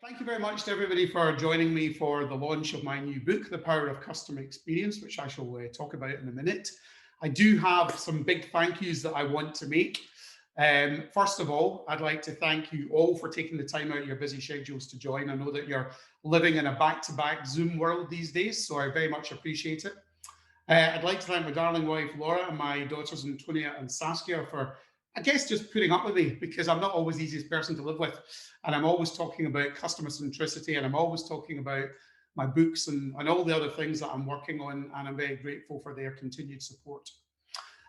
Thank you very much to everybody for joining me for the launch of my new book, The Power of Customer Experience, which I shall talk about in a minute. I do have some big thank yous that I want to make. First of all, I'd like to thank you all for taking the time out of your busy schedules to join. I know that you're living in a back-to-back Zoom world these days, so I very much appreciate it. I'd like to thank my darling wife, Laura, and my daughters, Antonia and Saskia, for, I guess, just putting up with me, because I'm not always the easiest person to live with. And I'm always talking about customer centricity, and I'm always talking about my books and all the other things that I'm working on. And I'm very grateful for their continued support.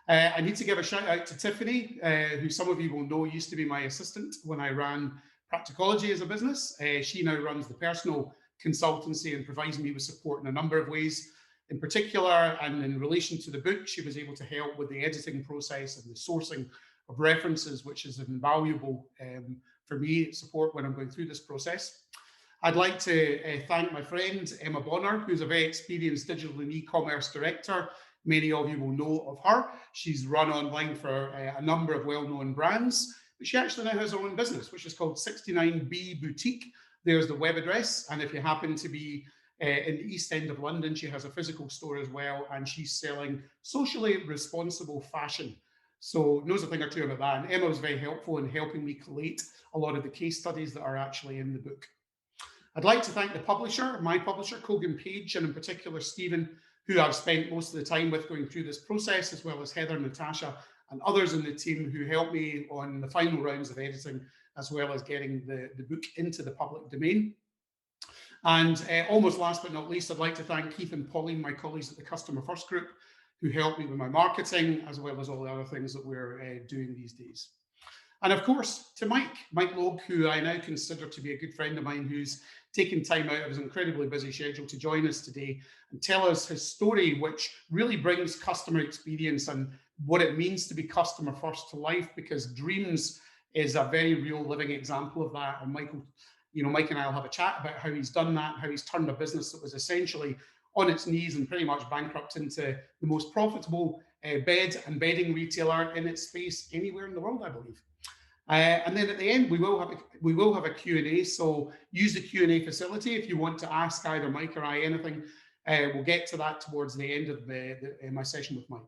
I need to give a shout out to Tiffany, who some of you will know used to be my assistant when I ran Practicology as a business. She now runs the personal consultancy and provides me with support in a number of ways. In particular, and in relation to the book, she was able to help with the editing process and the sourcing of references, which is invaluable for me support when I'm going through this process. I'd like to thank my friend Emma Bonner, who's a very experienced digital and e-commerce director. Many of you will know of her. She's run online for a number of well-known brands, but she actually now has her own business, which is called 69B Boutique. There's the web address, and if you happen to be in the East End of London, she has a physical store as well, and she's selling socially responsible fashion. So knows a thing or two about that. And Emma was very helpful in helping me collate a lot of the case studies that are actually in the book. I'd like to thank the publisher, my publisher, Kogan Page, and in particular Stephen, who I've spent most of the time with going through this process, as well as Heather, Natasha, and others in the team who helped me on the final rounds of editing, as well as getting the book into the public domain. And almost last but not least, I'd like to thank Keith and Pauline, my colleagues at the Customer First Group, who helped me with my marketing, as well as all the other things that we're doing these days. And of course, to Mike Logue, who I now consider to be a good friend of mine, who's taken time out of his incredibly busy schedule to join us today and tell us his story, which really brings customer experience and what it means to be customer first to life, because Dreams is a very real living example of that. And Mike and I will have a chat about how he's done that, how he's turned a business that was essentially on its knees and pretty much bankrupt into the most profitable bed and bedding retailer in its space anywhere in the world, I believe. And then at the end, we will have a Q&A. So use the Q&A facility if you want to ask either Mike or I anything. We'll get to that towards the end of my session with Mike.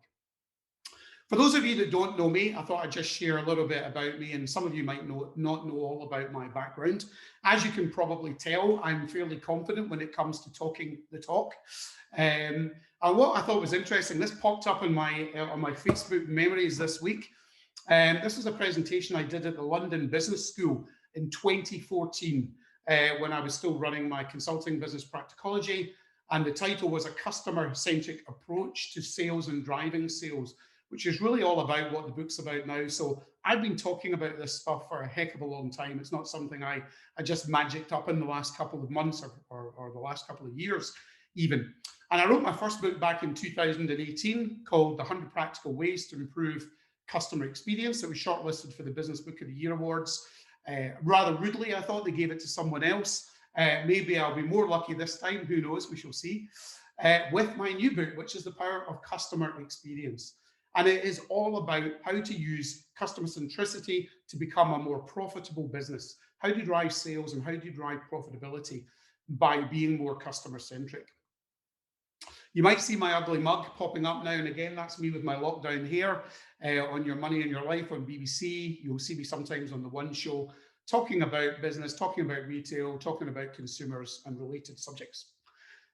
For those of you that don't know me, I thought I'd just share a little bit about me, and some of you might not know all about my background. As you can probably tell, I'm fairly confident when it comes to talking the talk. And what I thought was interesting, this popped up on my Facebook memories this week. This was a presentation I did at the London Business School in 2014 when I was still running my consulting business Practicology, and the title was A Customer-Centric Approach to Sales and Driving Sales, which is really all about what the book's about now. So I've been talking about this stuff for a heck of a long time. It's not something I just magicked up in the last couple of months or the last couple of years even. And I wrote my first book back in 2018 called The 100 Practical Ways to Improve Customer Experience. It was shortlisted for the Business Book of the Year Awards. Rather rudely, I thought they gave it to someone else. Maybe I'll be more lucky this time, who knows, we shall see. With my new book, which is The Power of Customer Experience. And it is all about how to use customer centricity to become a more profitable business. How do you drive sales and how do you drive profitability by being more customer centric? You might see my ugly mug popping up now and again. That's me with my lockdown hair on Your Money and Your Life on BBC. You'll see me sometimes on the One Show talking about business, talking about retail, talking about consumers and related subjects.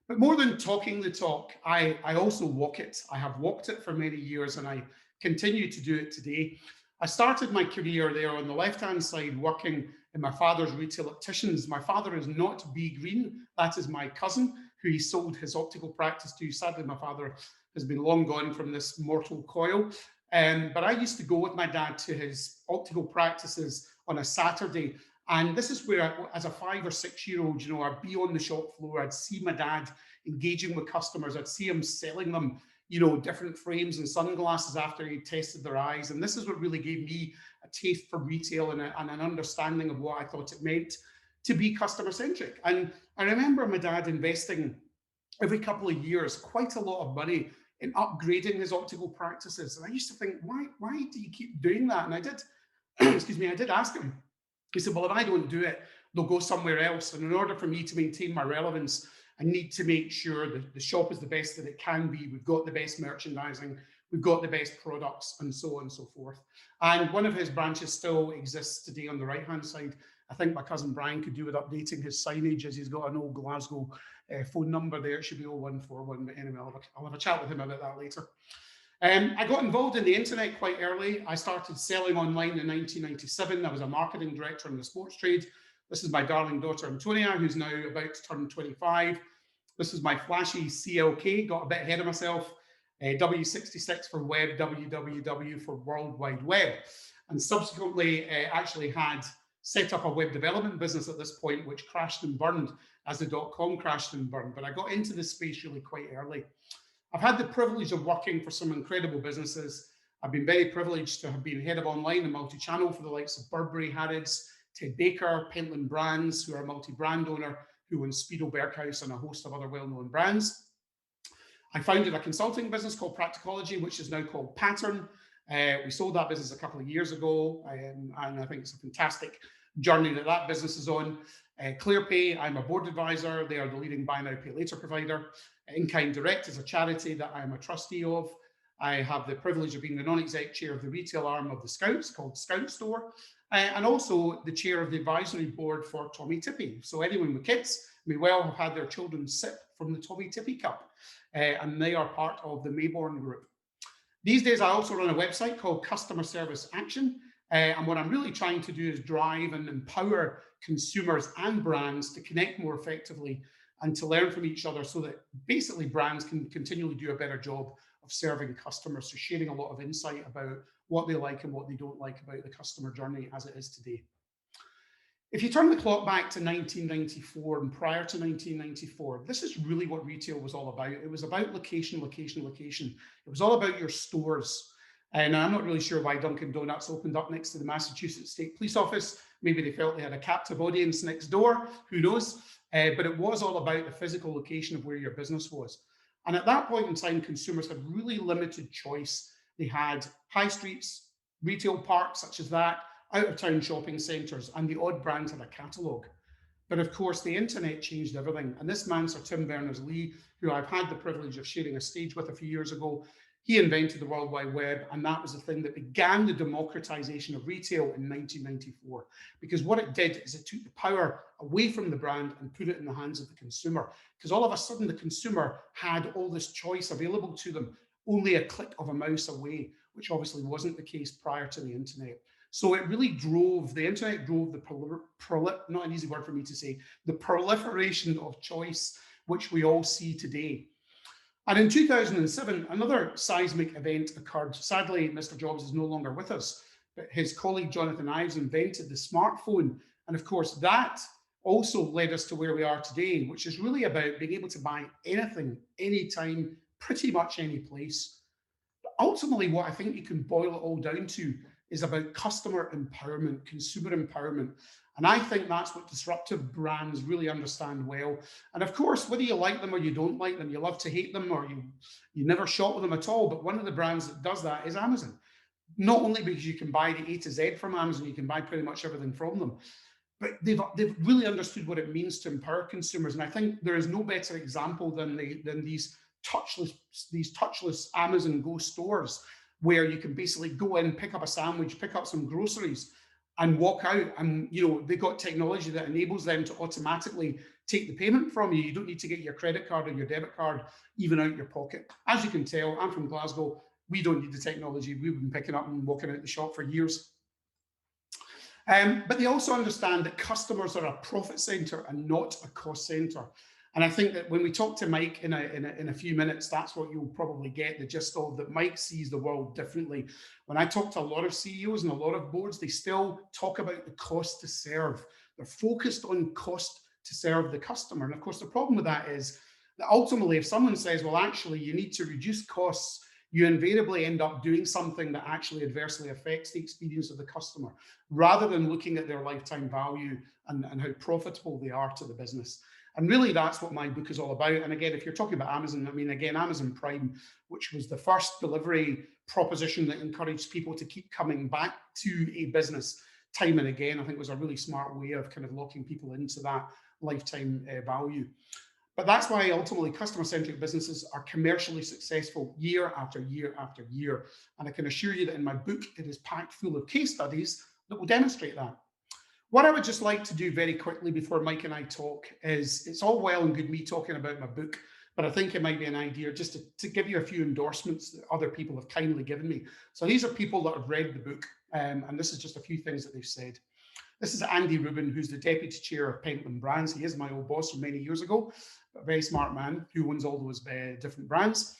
But more than talking the talk, I also walk it. I have walked it for many years and I continue to do it today. I started my career there on the left-hand side working in my father's retail opticians. My father is not B. Green. That is my cousin who he sold his optical practice to. Sadly, my father has been long gone from this mortal coil. But I used to go with my dad to his optical practices on a Saturday. And this is where, as a 5 or 6 year old, I'd be on the shop floor. I'd see my dad engaging with customers. I'd see him selling them, different frames and sunglasses after he tested their eyes. And this is what really gave me a taste for retail and an understanding of what I thought it meant to be customer centric. And I remember my dad investing every couple of years quite a lot of money in upgrading his optical practices. And I used to think, why do you keep doing that? And I did, excuse me, I did ask him. He said, well, if I don't do it, they'll go somewhere else. And in order for me to maintain my relevance, I need to make sure that the shop is the best that it can be. We've got the best merchandising, we've got the best products, and so on and so forth. And one of his branches still exists today on the right-hand side. I think my cousin Brian could do with updating his signage, as he's got an old Glasgow phone number there. It should be 0141, but anyway, I'll have a chat with him about that later. I got involved in the internet quite early. I started selling online in 1997. I was a marketing director in the sports trade. This is my darling daughter, Antonia, who's now about to turn 25. This is my flashy CLK, got a bit ahead of myself. W66 for web, WWW for World Wide Web. And subsequently actually had set up a web development business at this point, which crashed and burned as the .com crashed and burned. But I got into this space really quite early. I've had the privilege of working for some incredible businesses. I've been very privileged to have been head of online and multi-channel for the likes of Burberry, Harrods, Ted Baker, Pentland Brands, who are a multi-brand owner, who owns Speedo, Berghaus, and a host of other well-known brands. I founded a consulting business called Practicology, which is now called Pattern. We sold that business a couple of years ago, and I think it's a fantastic journey that business is on. ClearPay, I'm a board advisor. They are the leading buy now, pay later provider. In-Kind Direct is a charity that I am a trustee of. I have the privilege of being the non-exec chair of the retail arm of the Scouts called Scout Store, and also the chair of the advisory board for Tommy Tippy. So anyone with kids may well have had their children sip from the Tommy Tippy Cup, and they are part of the Mayborn group. These days, I also run a website called Customer Service Action, and what I'm really trying to do is drive and empower consumers and brands to connect more effectively and to learn from each other so that basically brands can continually do a better job of serving customers, so sharing a lot of insight about what they like and what they don't like about the customer journey as it is today. If you turn the clock back to 1994 and prior to 1994, this is really what retail was all about. It was about location, location, location. It was all about your stores. And I'm not really sure why Dunkin' Donuts opened up next to the Massachusetts State Police Office. Maybe they felt they had a captive audience next door, who knows? But it was all about the physical location of where your business was. And at that point in time, consumers had really limited choice. They had high streets, retail parks such as that, out-of-town shopping centres, and the odd brand had a catalogue. But of course, the internet changed everything. And this man, Sir Tim Berners-Lee, who I've had the privilege of sharing a stage with a few years ago, he invented the World Wide Web, and that was the thing that began the democratization of retail in 1994. Because what it did is it took the power away from the brand and put it in the hands of the consumer. Because all of a sudden, the consumer had all this choice available to them, only a click of a mouse away, which obviously wasn't the case prior to the internet. So it really drove, the internet drove the, not an easy word for me to say, the proliferation of choice, which we all see today. And in 2007, another seismic event occurred. Sadly, Mr. Jobs is no longer with us, but his colleague Jonathan Ives invented the smartphone. And of course, that also led us to where we are today, which is really about being able to buy anything, anytime, pretty much any place. But ultimately, what I think you can boil it all down to is about customer empowerment, consumer empowerment. And I think that's what disruptive brands really understand well. And of course, whether you like them or you don't like them, you love to hate them, or you never shop with them at all. But one of the brands that does that is Amazon. Not only because you can buy the A to Z from Amazon, you can buy pretty much everything from them, but they've really understood what it means to empower consumers. And I think there is no better example than these touchless Amazon Go stores, where you can basically go in, pick up a sandwich, pick up some groceries, and walk out. And they've got technology that enables them to automatically take the payment from you. You don't need to get your credit card or your debit card even out your pocket. As you can tell, I'm from Glasgow. We don't need the technology. We've been picking up and walking out the shop for years. But they also understand that customers are a profit center and not a cost center. And I think that when we talk to Mike in a few minutes, that's what you'll probably get, the gist of that Mike sees the world differently. When I talk to a lot of CEOs and a lot of boards, they still talk about the cost to serve. They're focused on cost to serve the customer. And of course, the problem with that is that ultimately, if someone says, well, actually, you need to reduce costs, you invariably end up doing something that actually adversely affects the experience of the customer, rather than looking at their lifetime value and how profitable they are to the business. And really, that's what my book is all about. And again, if you're talking about Amazon, I mean, again, Amazon Prime, which was the first delivery proposition that encouraged people to keep coming back to a business, time and again, I think was a really smart way of kind of locking people into that lifetime value. But that's why ultimately customer-centric businesses are commercially successful year after year after year. And I can assure you that in my book, it is packed full of case studies that will demonstrate that. What I would just like to do very quickly before Mike and I talk is, it's all well and good me talking about my book, but I think it might be an idea just to give you a few endorsements that other people have kindly given me. So these are people that have read the book, and this is just a few things that they've said. This is Andy Rubin, who's the deputy chair of Pentland Brands. He is my old boss from many years ago, a very smart man who owns all those different brands.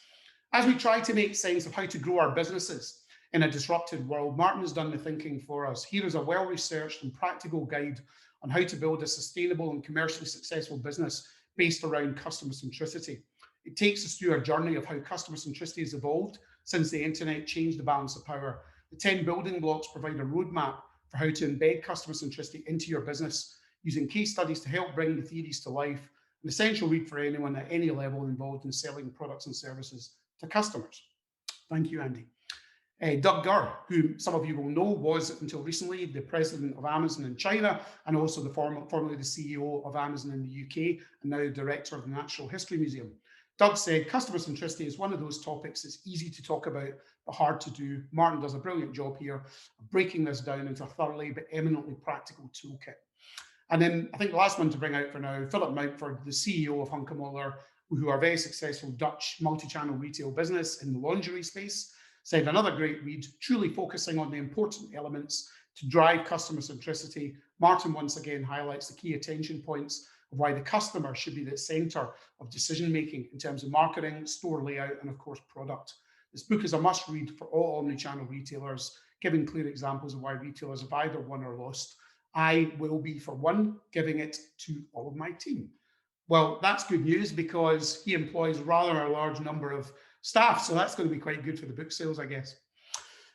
As we try to make sense of how to grow our businesses in a disrupted world, Martin has done the thinking for us. Here is a well-researched and practical guide on how to build a sustainable and commercially successful business based around customer centricity. It takes us through a journey of how customer centricity has evolved since the internet changed the balance of power. The 10 building blocks provide a roadmap for how to embed customer centricity into your business, using case studies to help bring the theories to life. An essential read for anyone at any level involved in selling products and services to customers. Thank you, Andy. Doug Gurr, who some of you will know, was until recently the president of Amazon in China, and also formerly the CEO of Amazon in the UK, and now director of the Natural History Museum. Doug said, customer centricity is one of those topics that's easy to talk about, but hard to do. Martin does a brilliant job here of breaking this down into a thoroughly but eminently practical toolkit. And then I think the last one to bring out for now, Philip Mountford, the CEO of Hunkemoller, who are a very successful Dutch multi-channel retail business in the lingerie space, said another great read, truly focusing on the important elements to drive customer centricity. Martin once again highlights the key attention points of why the customer should be the center of decision-making in terms of marketing, store layout, and of course, product. This book is a must-read for all omni-channel retailers, giving clear examples of why retailers have either won or lost. I will be, for one, giving it to all of my team. Well, that's good news because he employs rather a large number of staff, so that's going to be quite good for the book sales, I guess.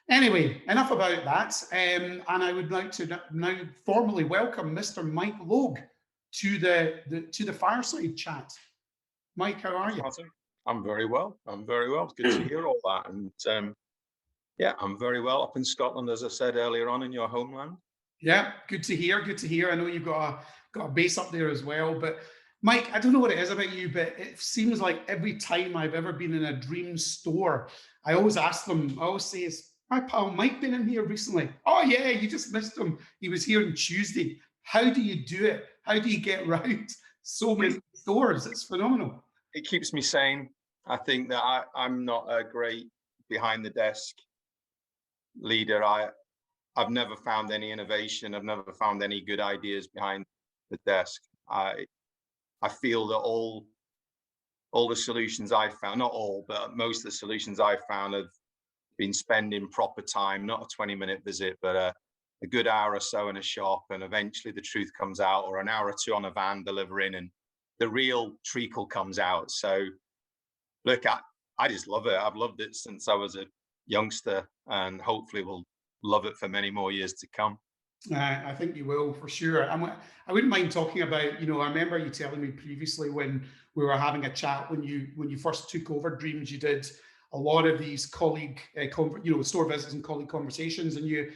Anyway, enough about that, and I would like to now formally welcome Mr. Mike Logue to the fireside chat. Mike, how are you? Martin, I'm very well. I'm very well. It's good to hear all that, and yeah, I'm very well up in Scotland, as I said earlier on, in your homeland. Yeah, good to hear. Good to hear. I know you've got a base up there as well, but Mike, I don't know what it is about you, but it seems like every time I've ever been in a dream store, I always ask them, I always say, is my pal Mike been in here recently? Oh yeah, you just missed him. He was here on Tuesday. How do you do it? How do you get around so many stores? It's phenomenal. It keeps me sane. I think that I'm not a great behind the desk leader. I've never found any innovation. I've never found any good ideas behind the desk. I feel that all the solutions I've found, not all, but most of the solutions I've found have been spending proper time, not a 20-minute visit, but a good hour or so in a shop, and eventually the truth comes out, or an hour or two on a van delivering, and the real treacle comes out. So look, I just love it. I've loved it since I was a youngster, and hopefully will love it for many more years to come. I think you will, for sure. I wouldn't mind talking about, I remember you telling me previously when we were having a chat, when you first took over Dreams, you did a lot of these colleague, store visits and colleague conversations, and you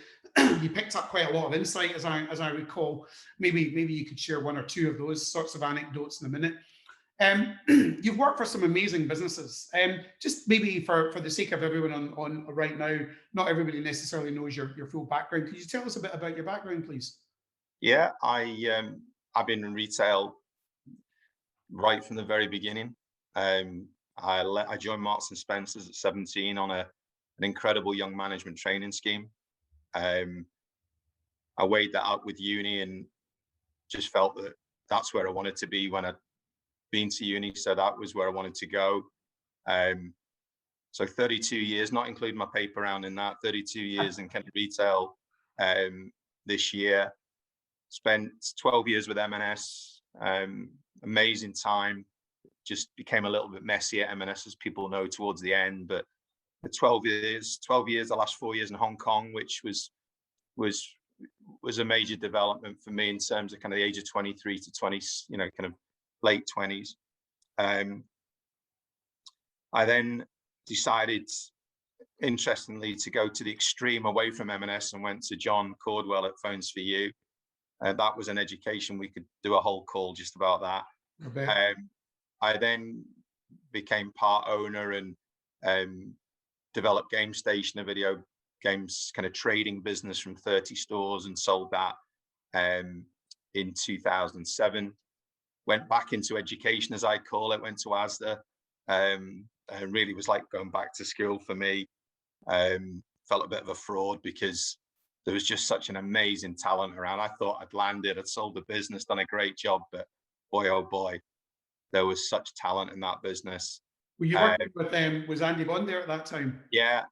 you picked up quite a lot of insight, as I recall. Maybe you could share one or two of those sorts of anecdotes in a minute. You've worked for some amazing businesses. Just maybe for the sake of everyone on right now, not everybody necessarily knows your full background. Could you tell us a bit about your background, please? Yeah, I've been in retail right from the very beginning. I joined Marks and Spencer's at 17 on an incredible young management training scheme. I weighed that up with uni and just felt that that's where I wanted to be when I'd been to uni. So that was where I wanted to go. So 32 years, not including my paper round in that, 32 years in kind of retail this year. Spent 12 years with M&S, amazing time. Just became a little bit messy at M&S, as people know, towards the end. But the 12 years, the last 4 years in Hong Kong, which was a major development for me in terms of kind of the age of 23 to 20, kind of late 20s. I then decided interestingly, to go to the extreme away from M&S and went to John Cordwell at Phones for You. That was an education. We could do a whole call just about that. I bet. I then became part owner and developed Game Station, a video games kind of trading business from 30 stores, and sold that in 2007. Went back into education, as I call it, went to ASDA. And really was like going back to school for me. Felt a bit of a fraud because there was just such an amazing talent around. I thought I'd landed, I'd sold the business, done a great job, but boy, oh boy, there was such talent in that business. Were you working with was Andy Bond there at that time? Yeah.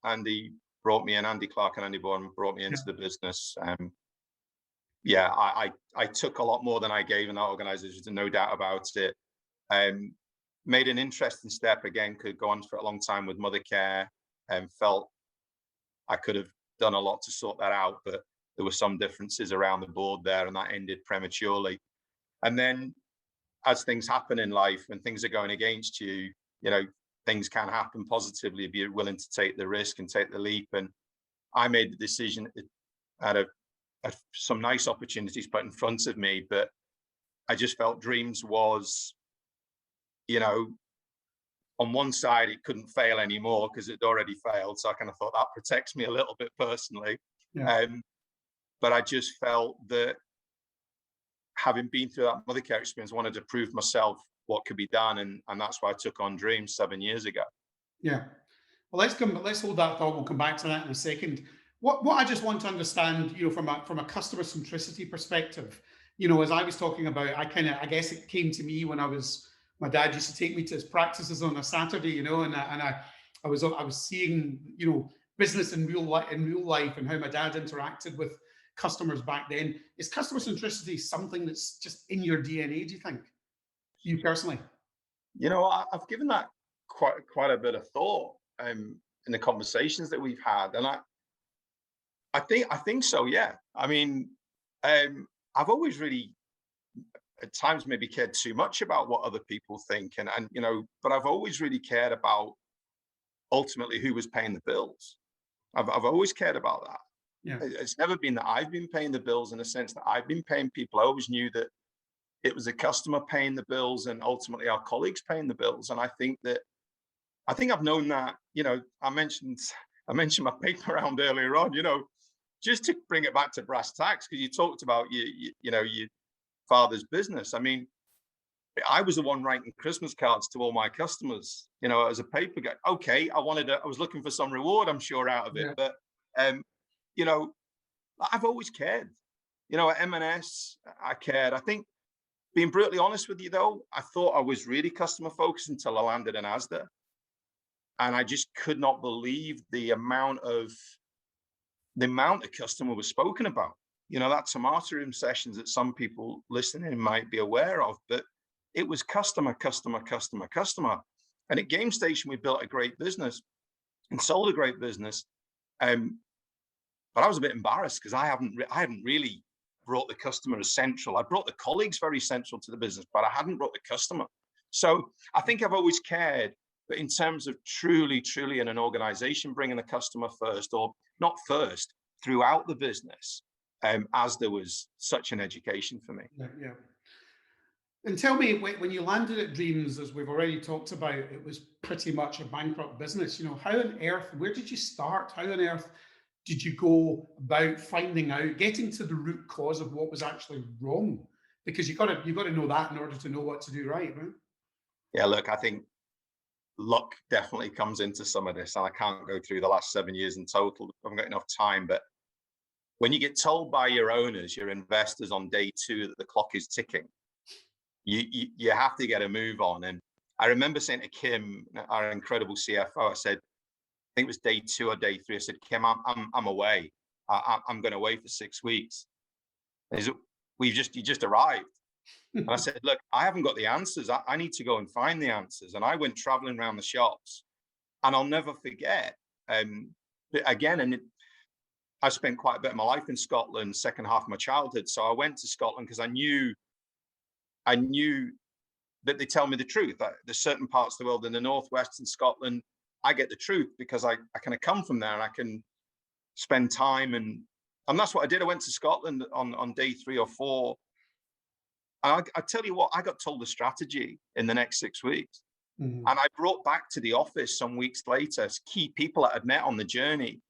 Andy brought me in. Andy Clark and Andy Bond brought me into the business. I took a lot more than I gave in that organization, no doubt about it. Made an interesting step again, could go on for a long time with Mothercare, and felt I could have done a lot to sort that out, but there were some differences around the board there, and that ended prematurely. And then as things happen in life, when things are going against you, things can happen positively if you're willing to take the risk and take the leap. And I made the decision out of some nice opportunities put in front of me, but I just felt Dreams was, on one side, it couldn't fail anymore because it already failed. So I kind of thought that protects me a little bit personally. Yeah. But I just felt that having been through that Mothercare experience, I wanted to prove myself what could be done. And that's why I took on Dreams 7 years ago. Yeah. Well, let's hold that thought. We'll come back to that in a second. What I just want to understand, from a customer centricity perspective, as I was talking about, I guess it came to me when my dad used to take me to his practices on a Saturday, and I was seeing, business in real life and how my dad interacted with customers back then. Is customer centricity something that's just in your DNA, do you think? You personally? I've given that quite a bit of thought in the conversations that we've had, and I think so. Yeah. I mean, I've always really, at times, maybe cared too much about what other people think, and but I've always really cared about ultimately who was paying the bills. I've always cared about that. Yeah. It's never been that I've been paying the bills in a sense that I've been paying people. I always knew that it was a customer paying the bills and ultimately our colleagues paying the bills. And I think I've known that. I mentioned my paper round earlier on. Just to bring it back to brass tacks, because you talked about your father's business. I mean, I was the one writing Christmas cards to all my customers, as a paper guy. Okay, I was looking for some reward, I'm sure, out of it. But I've always cared. At M&S, I cared. I think, being brutally honest with you though, I thought I was really customer focused until I landed in ASDA. And I just could not believe the amount of customer was spoken about. That tomato room sessions that some people listening might be aware of, but it was customer. And at Game Station, we built a great business and sold a great business. But I was a bit embarrassed because I hadn't really brought the customer as central. I brought the colleagues very central to the business, but I hadn't brought the customer. So I think I've always cared, but in terms of truly in an organization, bringing the customer first, or not first, throughout the business, as there was such an education for me. Yeah. And tell me, when you landed at Dreams, as we've already talked about, it was pretty much a bankrupt business. How on earth, where did you start? How on earth did you go about finding out, getting to the root cause of what was actually wrong? Because you've got to know that in order to know what to do right? Yeah, look, I think luck definitely comes into some of this, and I can't go through the last 7 years in total. I haven't got enough time, but when you get told by your owners, your investors on day 2 that the clock is ticking, you have to get a move on. And I remember saying to Kim, our incredible CFO, I said, I think it was day 2 or day 3. I said, Kim, I'm away. I'm going away for 6 weeks. He said, you just arrived. And I said, look, I haven't got the answers. I need to go and find the answers. And I went traveling around the shops, and I'll never forget. I spent quite a bit of my life in Scotland, second half of my childhood. So I went to Scotland because I knew that they tell me the truth. There's certain parts of the world in the northwest in Scotland, I get the truth because I kind of come from there and I can spend time and that's what I did. I went to Scotland on day 3 or 4. I tell you what, I got told the strategy in the next 6 weeks. Mhm. And I brought back to the office some weeks later key people that I'd met on the journey.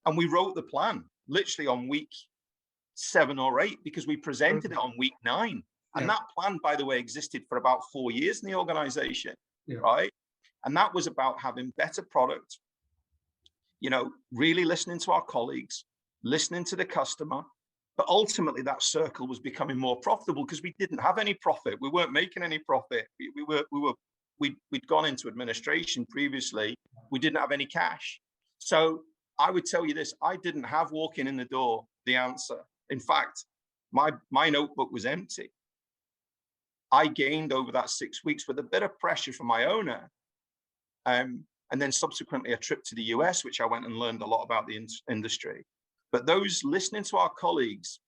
And we wrote the plan literally on week 7 or 8 because we presented it on week 9. And that plan, by the way, existed for about 4 years in the organization, right? And that was about having better product, really listening to our colleagues, listening to the customer. But ultimately, that circle was becoming more profitable because we didn't have any profit. We weren't making any profit. We'd gone into administration previously. We didn't have any cash. So I would tell you this: I didn't have walking in the door the answer. In fact, my notebook was empty. I gained over that 6 weeks with a bit of pressure from my owner, and then subsequently a trip to the US, which I went and learned a lot about the industry. But those listening to our colleagues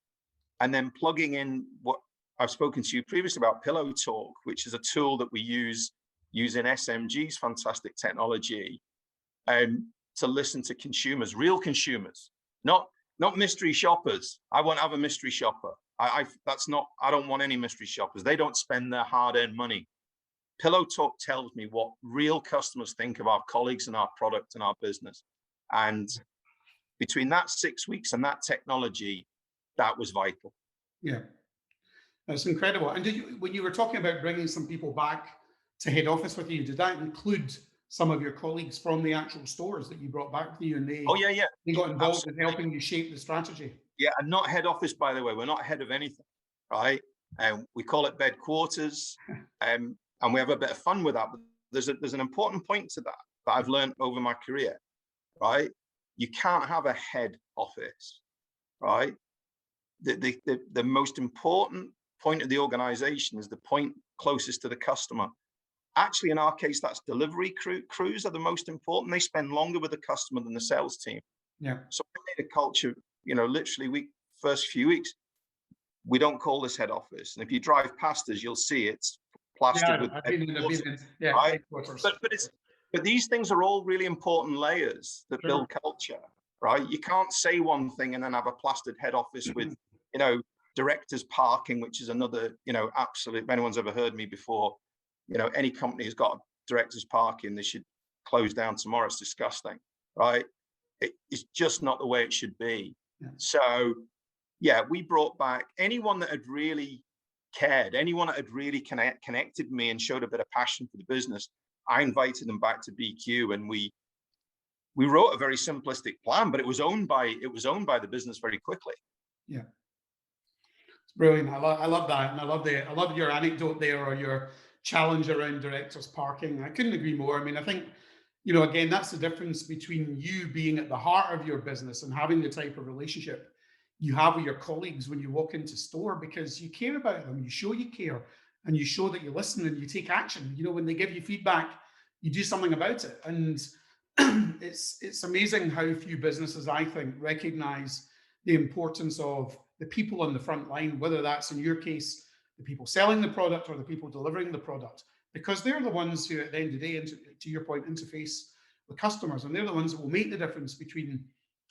and then plugging in what I've spoken to you previously about, Pillow Talk, which is a tool that we use using SMG's fantastic technology, to listen to consumers, real consumers, not mystery shoppers. I won't have a mystery shopper. I don't want any mystery shoppers. They don't spend their hard-earned money. Pillow Talk tells me what real customers think of our colleagues and our product and our business. And between that 6 weeks and that technology, that was vital. Yeah, that's incredible. And when you were talking about bringing some people back to head office with you, did that include some of your colleagues from the actual stores that you brought back with you, and they got involved in helping you shape the strategy? Yeah, and not head office, by the way. We're not head of anything, right? We call it bed quarters, and we have a bit of fun with that. But there's an important point to that I've learned over my career, right? You can't have a head office, right? The most important point of the organization is the point closest to the customer. Actually, in our case, that's delivery crews are the most important. They spend longer with the customer than the sales team. Yeah. So we made a culture, literally first few weeks, we don't call this head office. And if you drive past us, you'll see it's plastered with headquarters, right? Headquarters. But these things are all really important layers that build culture, right? You can't say one thing and then have a plastered head office with, directors parking, which is another, absolute, if anyone's ever heard me before, any company has got directors parking, they should close down tomorrow. It's disgusting, right? It's just not the way it should be. Yeah. So, yeah, we brought back anyone that had really cared, anyone that had really connected with me and showed a bit of passion for the business. I invited them back to BQ, and we wrote a very simplistic plan, but it was owned by the business very quickly. Yeah, it's brilliant. I love that, and I love your anecdote there, or your challenge around directors parking. I couldn't agree more. I mean, I think, again, that's the difference between you being at the heart of your business and having the type of relationship you have with your colleagues when you walk into store, because you care about them, you show you care, and you show that you listen and you take action. When they give you feedback, you do something about it. And it's amazing how few businesses, I think, recognize the importance of the people on the front line, whether that's, in your case, the people selling the product or the people delivering the product, because they're the ones who, at the end of the day, to your point, interface with customers, and they're the ones that will make the difference between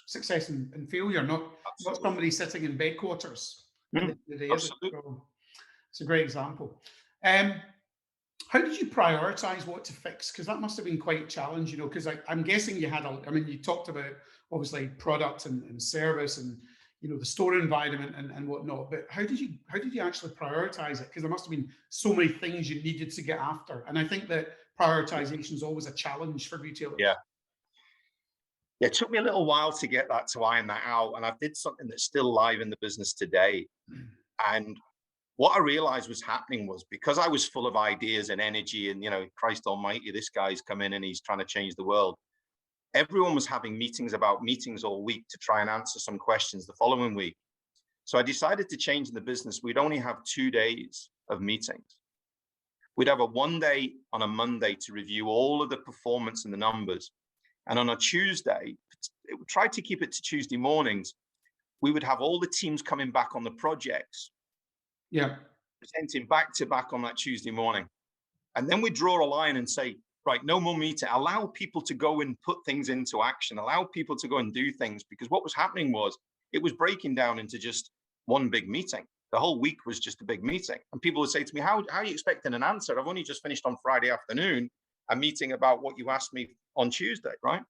success and failure, not somebody sitting in bed quarters. It's a great example. How did you prioritize what to fix? Because that must have been quite a challenge, because I'm guessing you had you talked about obviously product and service and the store environment and whatnot, but how did you actually prioritize it? Because there must have been so many things you needed to get after, and I think that prioritization is always a challenge for retailers. Yeah, it took me a little while to iron that out, and I did something that's still live in the business today. And what I realized was happening was, because I was full of ideas and energy, and Christ Almighty, this guy's come in and he's trying to change the world. Everyone was having meetings about meetings all week to try and answer some questions the following week. So I decided to change in the business. We'd only have 2 days of meetings. We'd have a 1 day on a Monday to review all of the performance and the numbers. And on a Tuesday, try to keep it to Tuesday mornings, we would have all the teams coming back on the projects. Yeah. Presenting back to back on that Tuesday morning. And then we draw a line and say, right, no more meeting. Allow people to go and put things into action. Allow people to go and do things, because what was happening was it was breaking down into just one big meeting. The whole week was just a big meeting. And people would say to me, how are you expecting an answer? I've only just finished on Friday afternoon a meeting about what you asked me on Tuesday, right?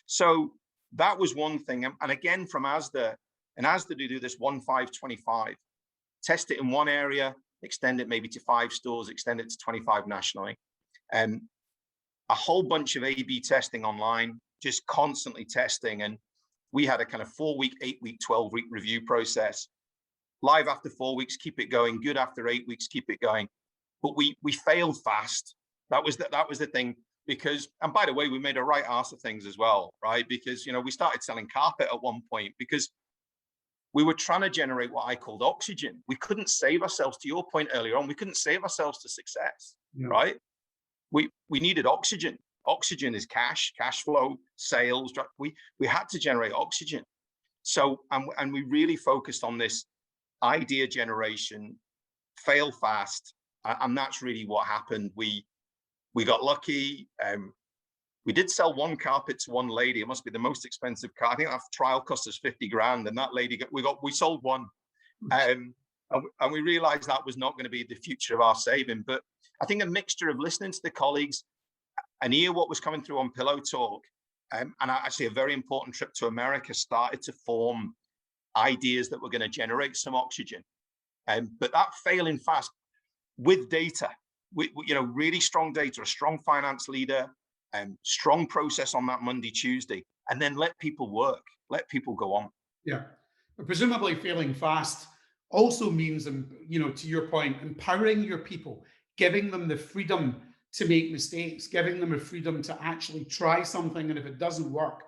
So that was one thing. And again, from Asda, and Asda do this 1-5-25, test it in one area, extend it maybe to 5 stores, extend it to 25 nationally. And a whole bunch of A/B testing online, just constantly testing. And we had a kind of 4-week, 8-week, 12-week review process. Live after 4 weeks, keep it going. Good after 8 weeks, keep it going. But we failed fast. That was the thing. Because, and by the way, we made a right ass of things as well, right? Because, we started selling carpet at one point because we were trying to generate what I called oxygen. We couldn't save ourselves, to your point earlier on, we couldn't save ourselves to success, right? We needed oxygen. Oxygen is cash flow, sales. We had to generate oxygen. So, and we really focused on this idea generation, fail fast. And that's really what happened. We got lucky. We did sell one carpet to one lady. It must be the most expensive car. I think that trial cost us 50 grand. And that lady, we sold one. And we realized that was not going to be the future of our saving. But I think a mixture of listening to the colleagues and hear what was coming through on Pillow Talk, and actually a very important trip to America started to form ideas that were going to generate some oxygen. But that failing fast with data, really strong data, a strong finance leader, strong process on that Monday, Tuesday, and then let people work, let people go on. Yeah, but presumably failing fast also means, to your point, empowering your people, giving them the freedom to make mistakes, giving them the freedom to actually try something, and if it doesn't work,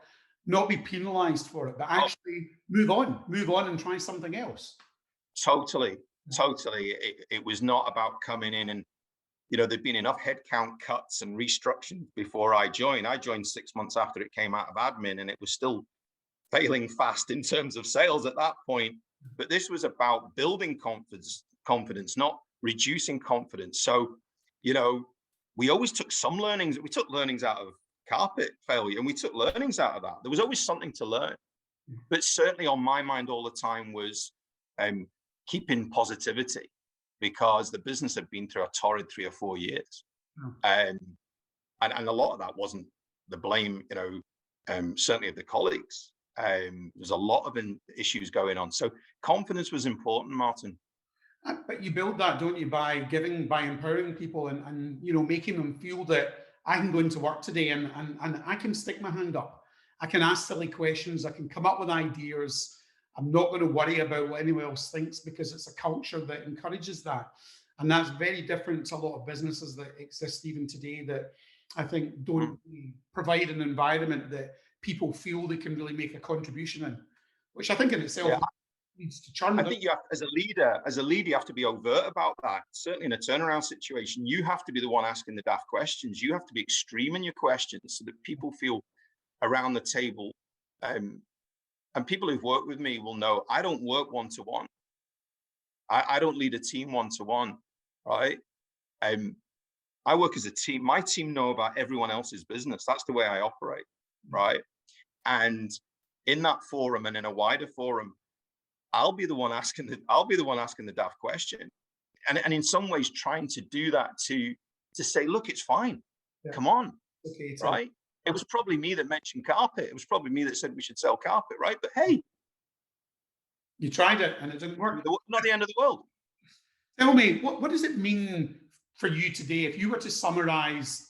not be penalized for it, but actually move on and try something else. Totally. It was not about coming in and, there'd been enough headcount cuts and restructuring before I joined. I joined 6 months after it came out of admin, and it was still failing fast in terms of sales at that point. But this was about building confidence, not reducing confidence. So, we always took some learnings. We took learnings out of carpet failure, and we took learnings out of that. There was always something to learn. But certainly on my mind all the time was keeping positivity, because the business had been through a torrid 3 or 4 years. And a lot of that wasn't the blame, certainly of the colleagues. There's a lot of issues going on. So confidence was important, Martin. But you build that, don't you, by empowering people and making them feel that I can go into work today and I can stick my hand up. I can ask silly questions. I can come up with ideas. I'm not going to worry about what anyone else thinks, because it's a culture that encourages that. And that's very different to a lot of businesses that exist even today that I think don't provide an environment that people feel they can really make a contribution in, which I think in itself needs to churn. I think you have, as a leader, you have to be overt about that. Certainly in a turnaround situation, you have to be the one asking the daft questions. You have to be extreme in your questions so that people feel around the table. And people who've worked with me will know I don't work one-to-one. I don't lead a team one-to-one, right? I work as a team. My team know about everyone else's business. That's the way I operate, right? And in that forum and in a wider forum, I'll be the one asking the daft question, and in some ways trying to do that to say, look, it's fine. Come on, right? It was probably me that mentioned carpet. It was probably me that said we should sell carpet, right? But hey, you tried it and it didn't work. Not the end of the world. Tell me, what does it mean for you today? If you were to summarize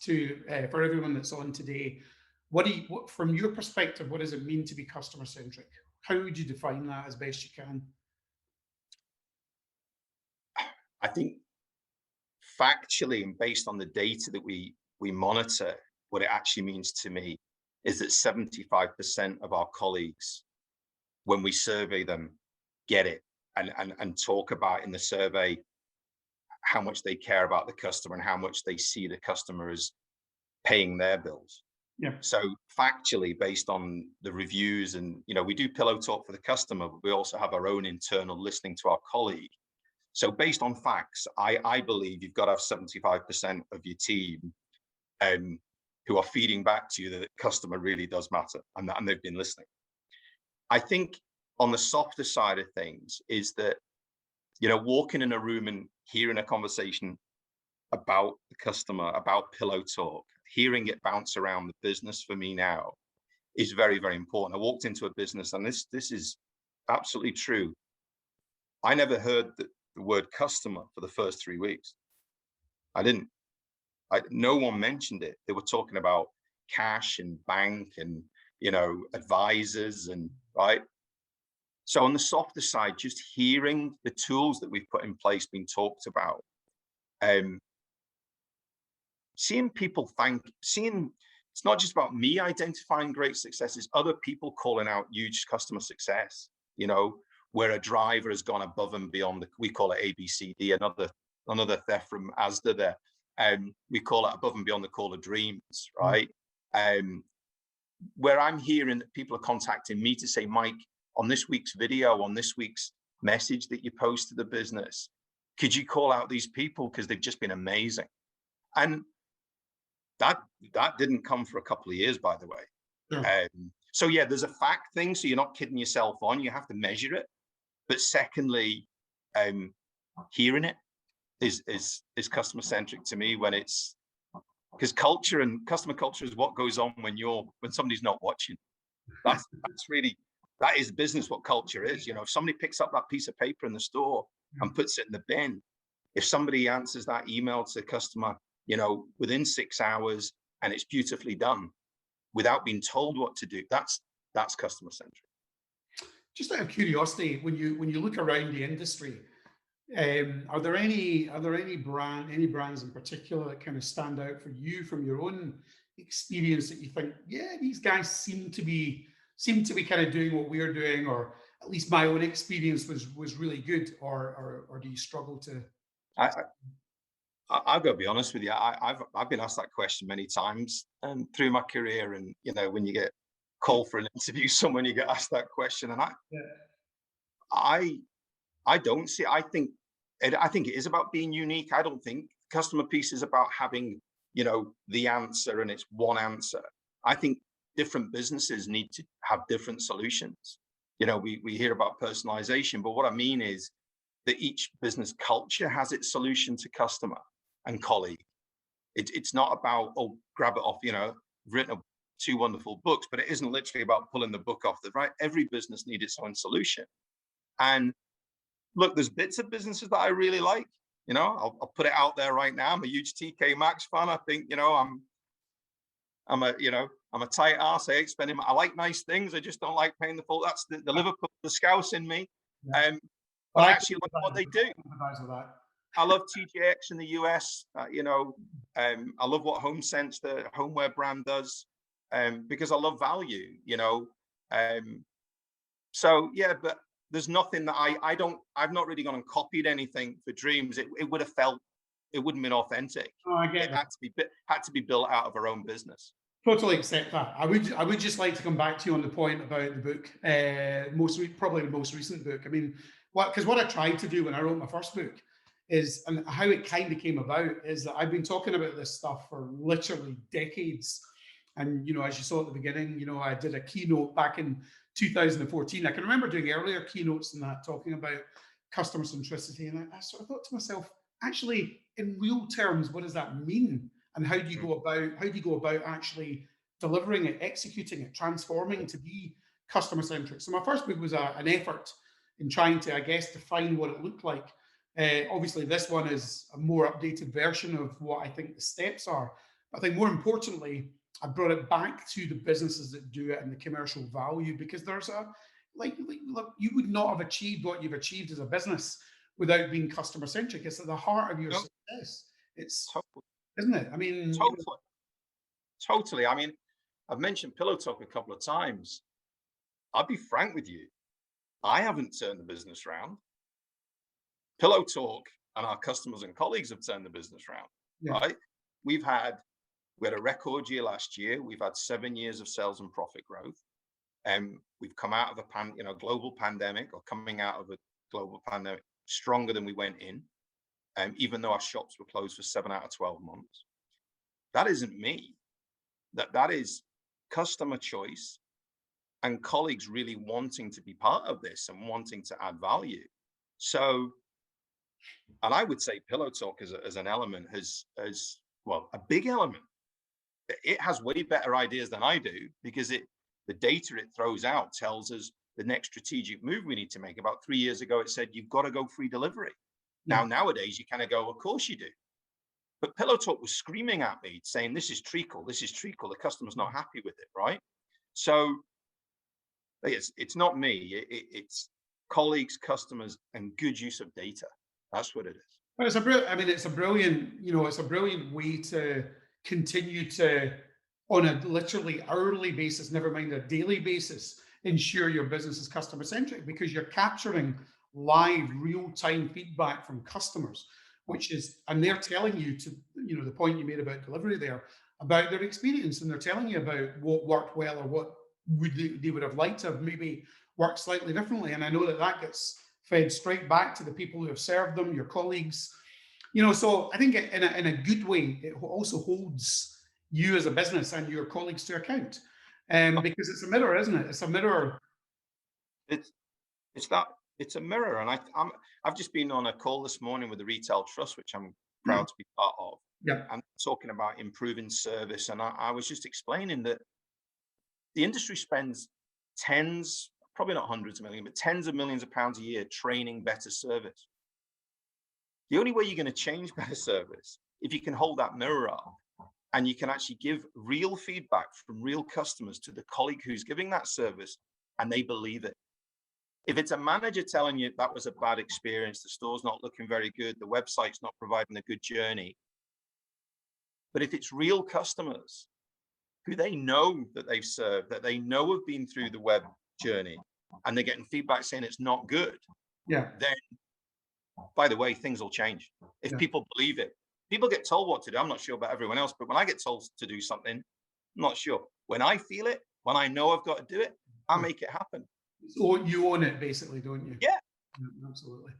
for everyone that's on today, what from your perspective, what does it mean to be customer centric? How would you define that as best you can? I think factually and based on the data that we monitor, what it actually means to me is that 75% of our colleagues, when we survey them, get it and talk about in the survey how much they care about the customer and how much they see the customer as paying their bills. Yeah. So factually, based on the reviews, and we do pillow talk for the customer, but we also have our own internal listening to our colleague. So based on facts, I believe you've got to have 75% of your team who are feeding back to you that the customer really does matter, and they've been listening. I think on the softer side of things is that, walking in a room and hearing a conversation about the customer, about Pillow Talk, hearing it bounce around the business for me now is very, very important. I walked into a business, and this is absolutely true. I never heard the word customer for the first 3 weeks. I didn't. No one mentioned it. They were talking about cash and bank and, advisors and right. So on the softer side, just hearing the tools that we've put in place being talked about, seeing it's not just about me identifying great successes, other people calling out huge customer success, where a driver has gone above and beyond we call it ABCD, another theft from Asda there. We call it above and beyond the call of dreams, right? Where I'm hearing that people are contacting me to say, Mike, on this week's video, on this week's message that you post to the business, could you call out these people because they've just been amazing? And that didn't come for a couple of years, by the way. Sure. So yeah, there's a fact thing, so you're not kidding yourself on. You have to measure it. But secondly, hearing it is customer centric to me, when it's because culture and customer culture is what goes on when somebody's not watching. That is business, what culture is. If somebody picks up that piece of paper in the store and puts it in the bin, if somebody answers that email to the customer, within 6 hours, and it's beautifully done without being told what to do, that's customer centric. Just out of curiosity, when you look around the industry, are there any brands in particular that kind of stand out for you from your own experience that you think, yeah, these guys seem to be kind of doing what we're doing, or at least my own experience was really good, or do you struggle to? I've got to be honest with you. I've been asked that question many times through my career, and when you get called for an interview, you get asked that question, and I don't see. I think it is about being unique. I don't think customer piece is about having the answer and it's one answer. I think different businesses need to have different solutions. We hear about personalization, but what I mean is that each business culture has its solution to customer and colleague. It's not about, grab it off, written 2 wonderful books, but it isn't literally about pulling the book off right. Every business needs its own solution. And look, there's bits of businesses that I really like. I'll put it out there right now. I'm a huge TK Maxx fan. I think, I'm a tight ass. I hate spending. I like nice things. I just don't like paying the full. That's the Liverpool, the Scouse in me. Yeah. But I actually like what they do. I love TJX in the US. I love what HomeSense, the homeware brand, does, because I love value. So yeah, but there's nothing that I've not really gone and copied anything for Dreams. It would have felt, it wouldn't have been authentic. Oh, I get it that. had to be built out of our own business. Totally accept that. I would just like to come back to you on the point about the book, probably the most recent book. I mean, what I tried to do when I wrote my first book is, and how it kind of came about, is that I've been talking about this stuff for literally decades. And, as you saw at the beginning, I did a keynote back in 2014. I can remember doing earlier keynotes than that, talking about customer centricity. And I sort of thought to myself, actually, in real terms, what does that mean? And how do you go about actually delivering it, executing it, transforming to be customer centric? So my first book was an effort in trying to, I guess, define what it looked like. Obviously, this one is a more updated version of what I think the steps are. But I think more importantly, I brought it back to the businesses that do it and the commercial value, because there's look, you would not have achieved what you've achieved as a business without being customer centric. It's at the heart of your success. It's totally. Isn't it? I mean, totally. I mean, I've mentioned Pillow Talk a couple of times. I'll be frank with you. I haven't turned the business around. Pillow Talk and our customers and colleagues have turned the business around, right? We had a record year last year. We've had 7 years of sales and profit growth. We've come out of a global pandemic, or coming out of a global pandemic, stronger than we went in. Even though our shops were closed for 7 out of 12 months. That isn't me. that is customer choice and colleagues really wanting to be part of this and wanting to add value. So, and I would say Pillow Talk as an element has, well, a big element. It has way better ideas than I do, because the data it throws out tells us the next strategic move we need to make. About 3 years ago, it said, you've got to go free delivery. Yeah. Now, nowadays, you kind of go, of course you do. But Pillow Talk was screaming at me saying, this is treacle, this is treacle. The customer's not happy with it, right? So it's not me. It's colleagues, customers, and good use of data. That's what it is. Well, it's a brilliant, it's a brilliant way to continue to, on a literally hourly basis, never mind a daily basis, ensure your business is customer centric, because you're capturing live, real-time feedback from customers, and they're telling you, to the point you made about delivery there, about their experience, and they're telling you about what worked well or what they would have liked to have maybe worked slightly differently. And I know that gets fed straight back to the people who have served them, your colleagues. So I think in a good way, it also holds you as a business and your colleagues to account, because it's a mirror, isn't it? It's a mirror. It's a mirror, and I've just been on a call this morning with the Retail Trust, which I'm proud to be part of. Yeah. And talking about improving service, and I was just explaining that the industry spends tens, probably not hundreds of millions, but tens of millions of pounds a year training better service. The only way you're going to change better service, if you can hold that mirror up and you can actually give real feedback from real customers to the colleague who's giving that service, and they believe it. If it's a manager telling you that was a bad experience, the store's not looking very good, the website's not providing a good journey, but if it's real customers who they know that they've served, that they know have been through the web journey, and they're getting feedback saying it's not good, Yeah. then, by the way, things will change. If people believe it. People get told what to do. I'm not sure about everyone else, but when I get told to do something, I'm not sure. When I feel it, when I know I've got to do it, I make it happen. So you own it, basically, don't you? Yeah. Absolutely.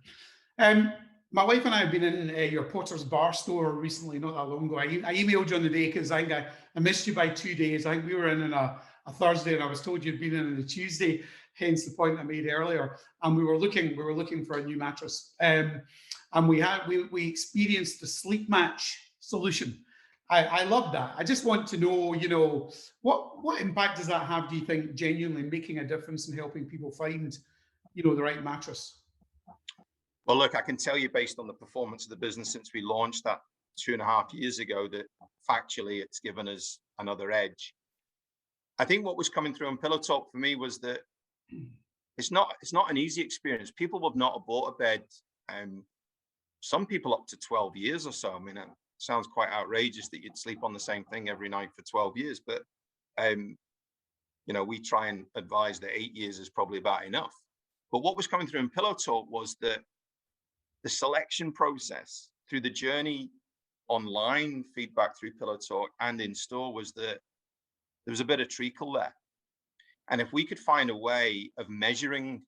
My wife and I have been in your Potter's Bar store recently, not that long ago. I emailed you on the day because I think I missed you by 2 days. I think we were in on a Thursday, and I was told you'd been in on a Tuesday, hence the point I made earlier. And we were looking for a new mattress. And we experienced the Sleep Match solution. I love that. I just want to know, what impact does that have, do you think, genuinely making a difference in helping people find, the right mattress? Well, look, I can tell you based on the performance of the business since we launched that 2.5 years ago, that factually it's given us another edge. I think what was coming through on Pillow Talk for me was that it's not an easy experience. People have not bought a bed, some people up to 12 years or so. I mean, it sounds quite outrageous that you'd sleep on the same thing every night for 12 years, but we try and advise that 8 years is probably about enough. But what was coming through in Pillow Talk was that the selection process through the journey, online feedback through Pillow Talk and in store, was that there was a bit of treacle there. And if we could find a way of measuring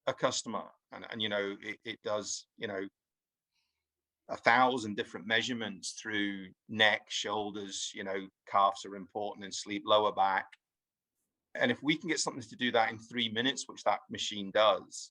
a customer, and it does, 1,000 different measurements through neck, shoulders, calves are important in sleep, lower back. And if we can get something to do that in 3 minutes, which that machine does,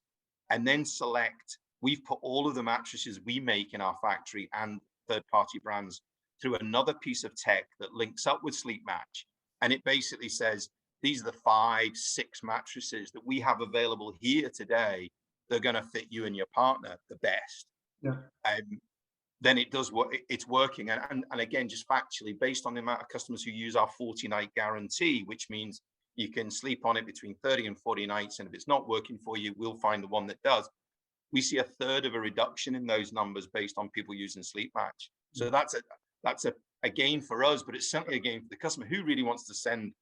and then select, we've put all of the mattresses we make in our factory and third-party brands through another piece of tech that links up with Sleep Match. And it basically says, these are the 5, 6 mattresses that we have available here today. They're going to fit you and your partner the best. Yeah. Then it does what it's working. And again, just factually, based on the amount of customers who use our 40-night guarantee, which means you can sleep on it between 30 and 40 nights. And if it's not working for you, we'll find the one that does. We see 1/3 of a reduction in those numbers based on people using Sleep Match. So that's a gain for us, but it's certainly a gain for the customer who really wants to send,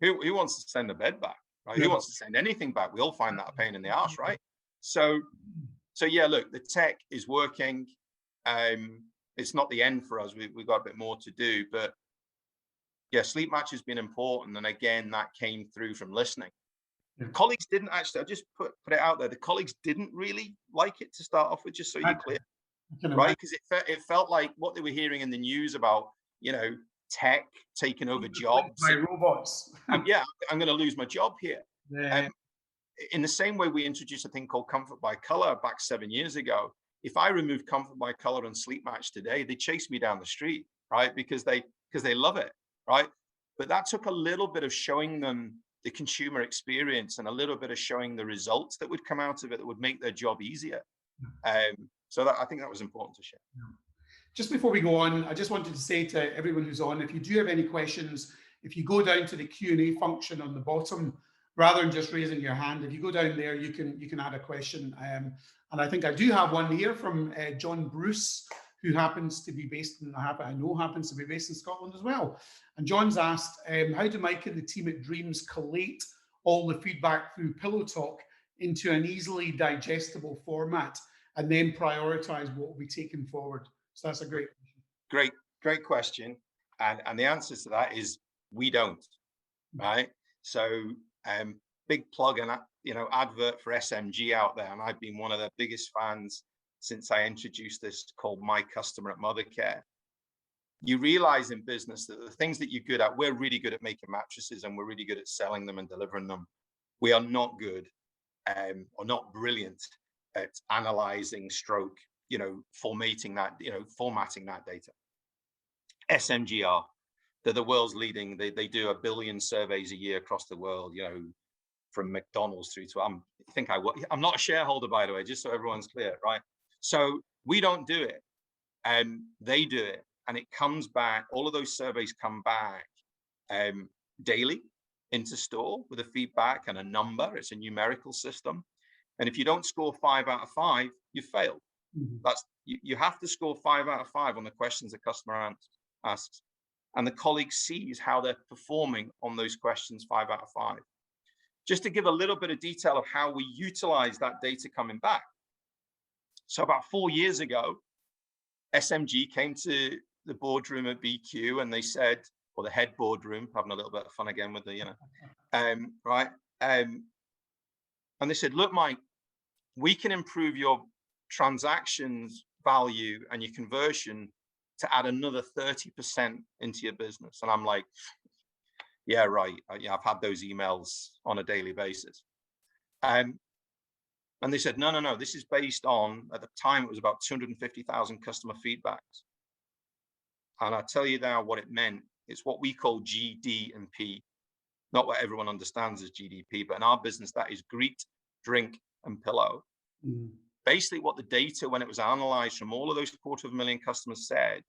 who wants to send a bed back, right? Yeah. Who wants to send anything back? We all find that a pain in the arse, right? So yeah, look, the tech is working. It's not the end for us. We've got a bit more to do, but yeah, Sleep Match has been important. And again, that came through from listening. Yeah. Colleagues didn't actually, I just put it out there, the colleagues didn't really like it to start off with, just so you're clear, right? Because it felt like what they were hearing in the news about, tech taking over jobs. By robots. Yeah, I'm going to lose my job here. Yeah. In the same way we introduced a thing called comfort by color back 7 years ago. If I remove comfort by color and sleep match today, they chase me down the street, right? Because they love it, right? But that took a little bit of showing them the consumer experience and a little bit of showing the results that would come out of it that would make their job easier. So I think that was important to share. Just before we go on, I just wanted to say to everyone who's on, if you do have any questions, if you go down to the Q&A function on the bottom, rather than just raising your hand, if you go down there, you can add a question. And I think I do have one here from John Bruce, who happens to be based in, I know happens to be based in Scotland as well. And John's asked, how do Mike and the team at Dreams collate all the feedback through Pillow Talk into an easily digestible format and then prioritize what will be taken forward? So that's a great question. Great question. And the answer to that is we don't, right? So big plug and advert for SMG out there. And I've been one of their biggest fans since I introduced this called My Customer at Mothercare. You realize in business that the things that you're good at, we're really good at making mattresses and we're really good at selling them and delivering them. We are not good or not brilliant at analyzing stroke, formatting that data. SMG are. They're the world's leading, they do 1 billion surveys a year across the world, from McDonald's through to, I'm not a shareholder, by the way, just so everyone's clear, right? So we don't do it, they do it. And it comes back, all of those surveys come back daily into store with a feedback and a number. It's a numerical system. And if you don't score 5 out of 5, you fail. Mm-hmm. You have to score 5 out of 5 on the questions the customer asks. And the colleague sees how they're performing on those questions 5 out of 5. Just to give a little bit of detail of how we utilize that data coming back. So about 4 years ago, SMG came to the boardroom at BQ and they said, or the head boardroom, having a little bit of fun again with the, right? And they said, look, Mike, we can improve your transactions value and your conversion to add another 30% into your business. And I'm like, yeah, right. Yeah, I've had those emails on a daily basis. And they said, no, this is based on, at the time, it was about 250,000 customer feedbacks. And I tell you now what it meant. It's what we call GD&P, not what everyone understands as GDP, but in our business, that is greet, drink, and pillow. Mm. Basically, what the data, when it was analyzed from all of those 250,000 customers said,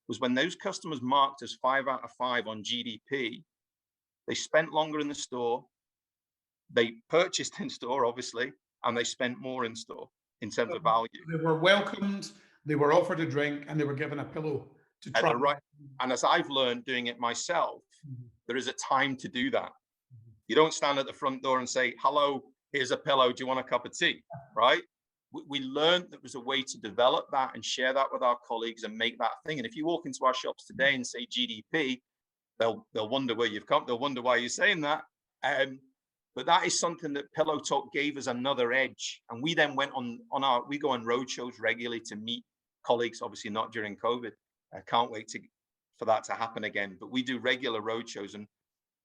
was when those customers marked as 5 out of 5 on GDP, they spent longer in the store, they purchased in store, obviously, and they spent more in store in terms of value. They were welcomed, they were offered a drink, and they were given a pillow to try. Right. And as I've learned doing it myself, there is a time to do that. You don't stand at the front door and say, hello, here's a pillow, do you want a cup of tea, right? We learned there was a way to develop that and share that with our colleagues and make that thing. And if you walk into our shops today and say GDP, they'll wonder where you've come. They'll wonder why you're saying that. But that is something that Pillow Talk gave us another edge. And we then went we go on road shows regularly to meet colleagues, obviously not during COVID. I can't wait for that to happen again. But we do regular road shows, and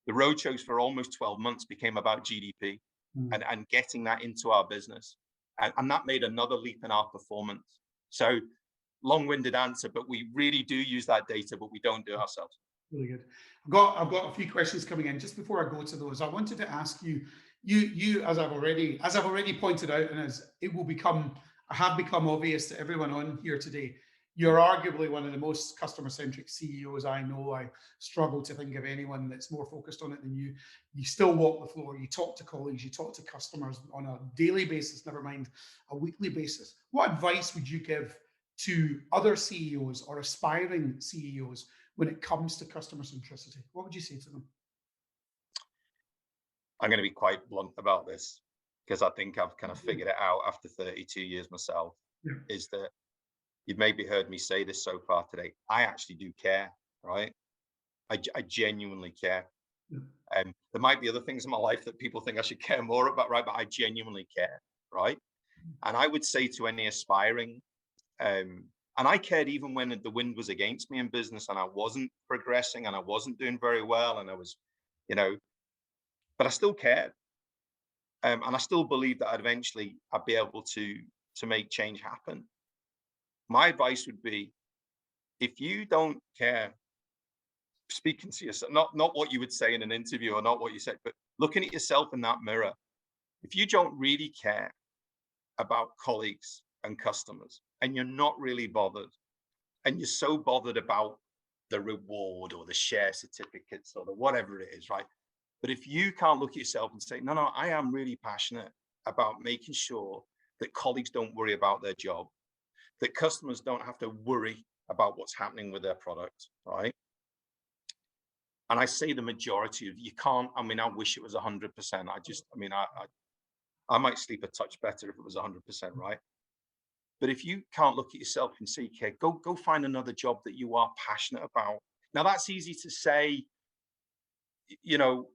the road shows for almost 12 months became about GDP and getting that into our business. And that made another leap in our performance. So long-winded answer, but we really do use that data, but we don't do it ourselves. Really good. I've got a few questions coming in. Just before I go to those, I wanted to ask you, as I've already pointed out, and as it will have become obvious to everyone on here today, you're arguably one of the most customer-centric CEOs I know. I struggle to think of anyone that's more focused on it than you. You still walk the floor, you talk to colleagues, you talk to customers on a daily basis, never mind a weekly basis. What advice would you give to other CEOs or aspiring CEOs when it comes to customer centricity? What would you say to them? I'm going to be quite blunt about this because I think I've kind of figured it out after 32 years myself, is that you've maybe heard me say this so far today. I actually do care, right? I genuinely care. There might be other things in my life that people think I should care more about, right? But I genuinely care, right? And I would say to any aspiring And I cared even when the wind was against me in business and I wasn't progressing and I wasn't doing very well and I was, you know, but I still cared. And I still believe that eventually I'd be able to make change happen. My advice would be, if you don't care, speaking to yourself, not what you would say in an interview or not what you said, but looking at yourself in that mirror. If you don't really care about colleagues and customers, and you're not really bothered, and you're so bothered about the reward or the share certificates or the whatever it is, right? But if you can't look at yourself and say, no, I am really passionate about making sure that colleagues don't worry about their job, that customers don't have to worry about what's happening with their product, right? And I say the majority of you can't. I mean, I wish it was 100%. I might sleep a touch better if it was 100%, right? But if you can't look at yourself and say, okay, go find another job that you are passionate about. Now that's easy to say, you know.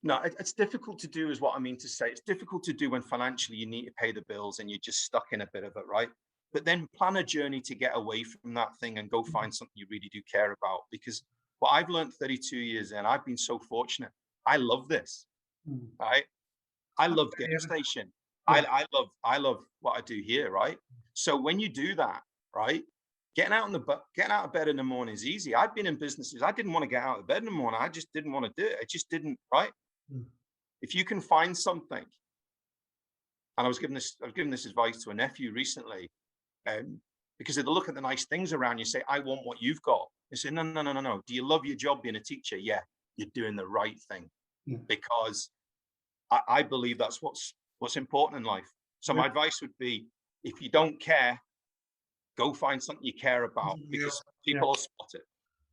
No, it's difficult to do, is what I mean to say. It's difficult to do when financially you need to pay the bills and you're just stuck in a bit of it, right? But then plan a journey to get away from that thing and go find something you really do care about. Because what I've learned 32 years in, I've been so fortunate. I love this, right? I love Game Station. I love what I do here, right? So when you do that, right, getting out of bed in the morning is easy. I've been in businesses, I didn't want to get out of bed in the morning. I just didn't want to do it. It just didn't, right? If you can find something, and I was giving this advice to a nephew recently, because they look at the nice things around you, say, I want what you've got. They say, no. Do you love your job being a teacher? Yeah, you're doing the right thing. Because I believe that's what's important in life. So my advice would be, if you don't care, go find something you care about, because people will spot it.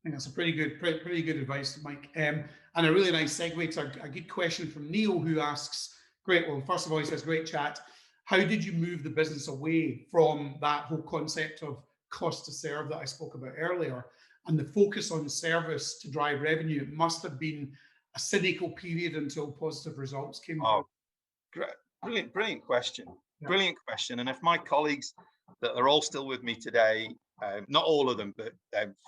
I think that's a pretty good advice, Mike. And a really nice segue to a good question from Neil, who asks, great, well, first of all, he says, great chat. How did you move the business away from that whole concept of cost to serve that I spoke about earlier and the focus on service to drive revenue? It must have been a cynical period until positive results came through. Great. Brilliant question. Brilliant question. And if my colleagues that are all still with me today, not all of them, but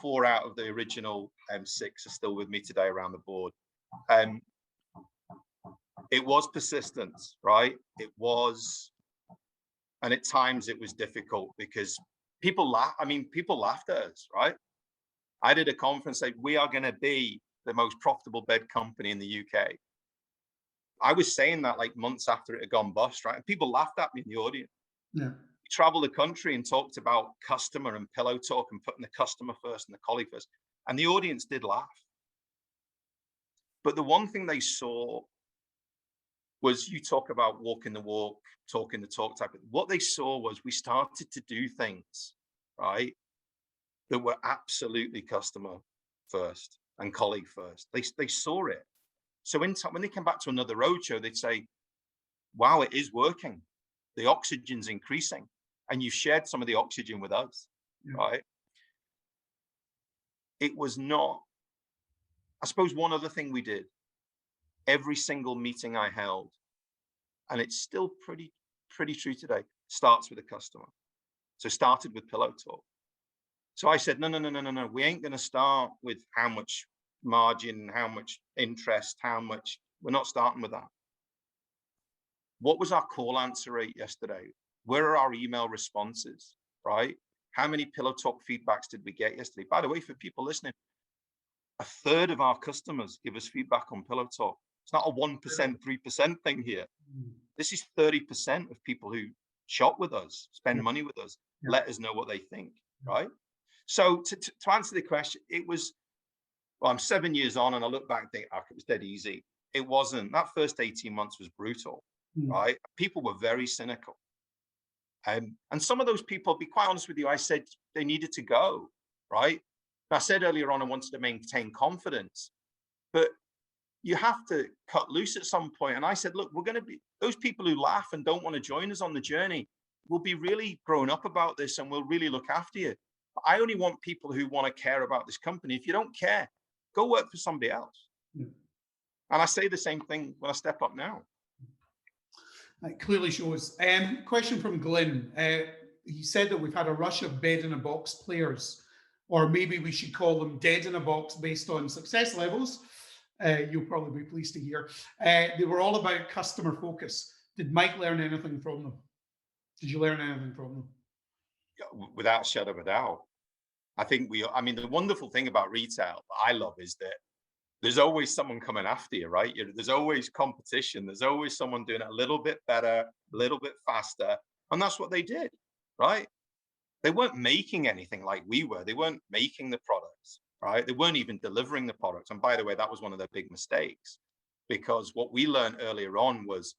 4 out of the original 6 are still with me today around the board. It was persistence, right? It was, and at times it was difficult because people laughed at us, right? I did a conference saying, we are going to be the most profitable bed company in the UK. I was saying that like months after it had gone bust, right? And people laughed at me in the audience. We traveled the country and talked about customer and pillow talk and putting the customer first and the colleague first. And the audience did laugh. But the one thing they saw was, you talk about walking the walk, talking the talk type of, what they saw was we started to do things, right, that were absolutely customer first and colleague first. They saw it. So when they came back to another roadshow, they'd say, wow, it is working. The oxygen's increasing. And you shared some of the oxygen with us, right? It was not, I suppose one other thing we did, every single meeting I held, and it's still pretty true today, starts with a customer. So started with pillow talk. So I said, no. We ain't going to start with how much margin, how much interest, how much. We're not starting with that. What was our call answer rate yesterday? Where are our email responses, right? How many pillow talk feedbacks did we get yesterday? By the way, for people listening, 1/3 of our customers give us feedback on pillow talk. It's not a 1%, 3% thing here. This is 30% of people who shop with us, spend money with us, let us know what they think, right? So to answer the question, it was, well, I'm 7 years on and I look back and think, oh, it was dead easy. It wasn't. That first 18 months was brutal, right? People were very cynical. And some of those people, be quite honest with you, I said they needed to go, right? I said earlier on, I wanted to maintain confidence, but you have to cut loose at some point. And I said, look, we're going to be, those people who laugh and don't want to join us on the journey, we'll be really grown up about this and we'll really look after you. I only want people who want to care about this company. If you don't care, go work for somebody else. And I say the same thing when I step up now. It clearly shows. Question from Glenn. he said that we've had a rush of bed in a box players, or maybe we should call them dead in a box based on success levels. You'll probably be pleased to hear. They were all about customer focus. Did Mike learn anything from them? Did you learn anything from them? Without a shadow of a doubt. I think I mean, the wonderful thing about retail that I love is that there's always someone coming after you, right? There's always competition. There's always someone doing it a little bit better, a little bit faster. And that's what they did, right? They weren't making anything like we were. They weren't making the products, right? They weren't even delivering the products. And by the way, that was one of their big mistakes, because what we learned earlier on was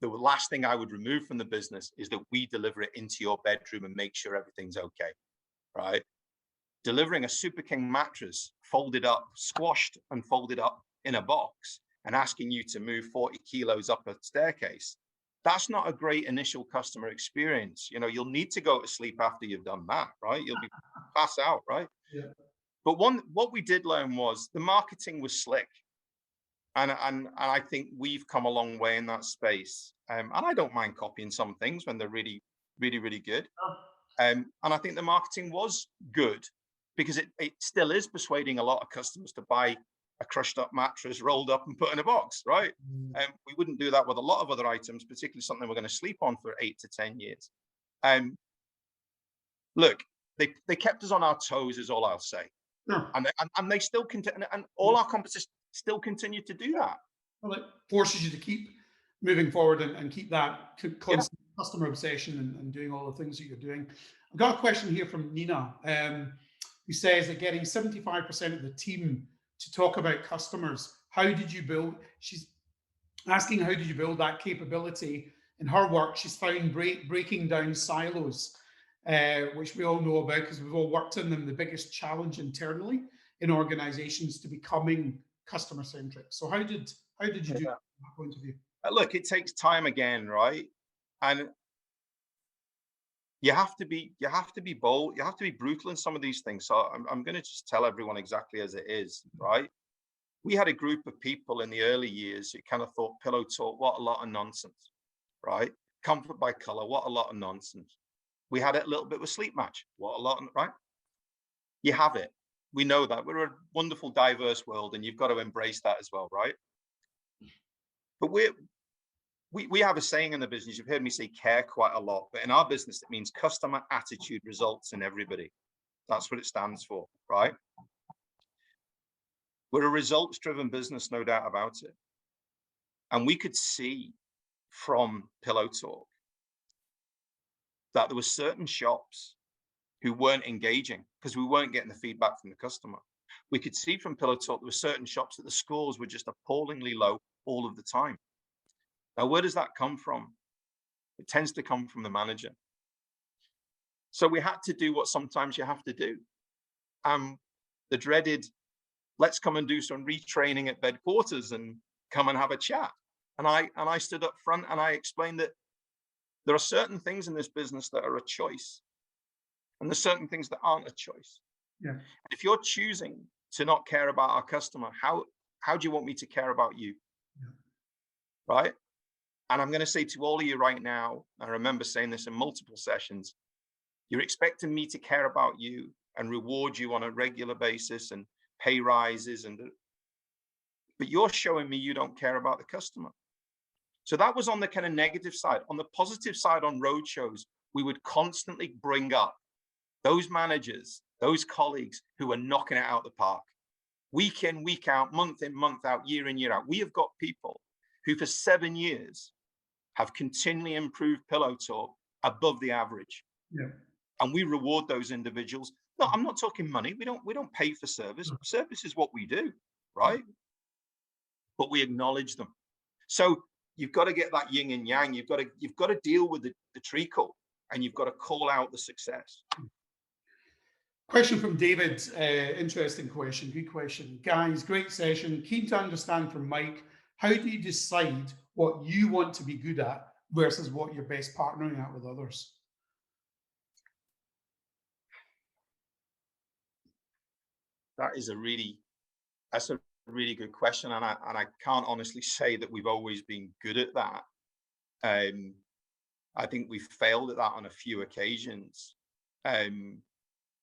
the last thing I would remove from the business is that we deliver it into your bedroom and make sure everything's okay, right? Delivering a Super King mattress folded up, squashed and folded up in a box and asking you to move 40 kilos up a staircase, that's not a great initial customer experience. You know, you'll need to go to sleep after you've done that, right? You'll be pass out, right? Yeah. But what we did learn was the marketing was slick. And I think we've come a long way in that space. And I don't mind copying some things when they're really, really, really good. And I think the marketing was good, because it still is persuading a lot of customers to buy a crushed up mattress rolled up and put in a box, right? And we wouldn't do that with a lot of other items, particularly something we're going to sleep on for 8 to 10 years. Look, they kept us on our toes, is all I'll say. No. And they still continue, and all our competition still continue to do that. Well, it forces you to keep moving forward and keep that constant customer obsession and doing all the things that you're doing. I've got a question here from Nina, who says that getting 75% of the team to talk about customers, how did you build? She's asking, how did you build that capability? In her work, she's found breaking down silos, which we all know about because we've all worked in them, the biggest challenge internally in organizations to becoming customer centric. So how did you do that from that point of view? Look, it takes time again, right? And you have to be bold, you have to be brutal in some of these things. So I'm going to just tell everyone exactly as it is, right? We had a group of people in the early years who kind of thought Pillow Talk, what a lot of nonsense, right? Comfort by color, what a lot of nonsense. We had it a little bit with Sleep Match, what a lot, right? You have it. We know that. We're a wonderful, diverse world, and you've got to embrace that as well, right? But we have a saying in the business, you've heard me say care quite a lot, but in our business, it means customer attitude results in everybody. That's what it stands for, right? We're a results-driven business, no doubt about it. And we could see from Pillow Talk that there were certain shops who weren't engaging because we weren't getting the feedback from the customer. We could see from Pillow Talk there were certain shops that the scores were just appallingly low all of the time. Now, where does that come from? It tends to come from the manager. So we had to do what sometimes you have to do. The dreaded, let's come and do some retraining at headquarters and come and have a chat. And I stood up front and I explained that there are certain things in this business that are a choice, and there's certain things that aren't a choice. Yeah. If you're choosing to not care about our customer, how do you want me to care about you? Yeah. Right? And I'm going to say to all of you right now, I remember saying this in multiple sessions, you're expecting me to care about you and reward you on a regular basis and pay rises, but you're showing me you don't care about the customer. So that was on the kind of negative side. On the positive side, on roadshows, we would constantly bring up those managers, those colleagues who are knocking it out of the park. Week in, week out, month in, month out, year in, year out. We have got people who for 7 years have continually improved Pillow Talk above the average. Yeah. And we reward those individuals. No, I'm not talking money. We don't pay for service. Service is what we do, right? But we acknowledge them. So you've got to get that yin and yang. You've got to deal with the treacle, and you've got to call out the success. Question from David, interesting question, good question. Guys, great session. Keen to understand from Mike, how do you decide what you want to be good at versus what you're best partnering at with others? That's a really good question, and I can't honestly say that we've always been good at that. I think we've failed at that on a few occasions,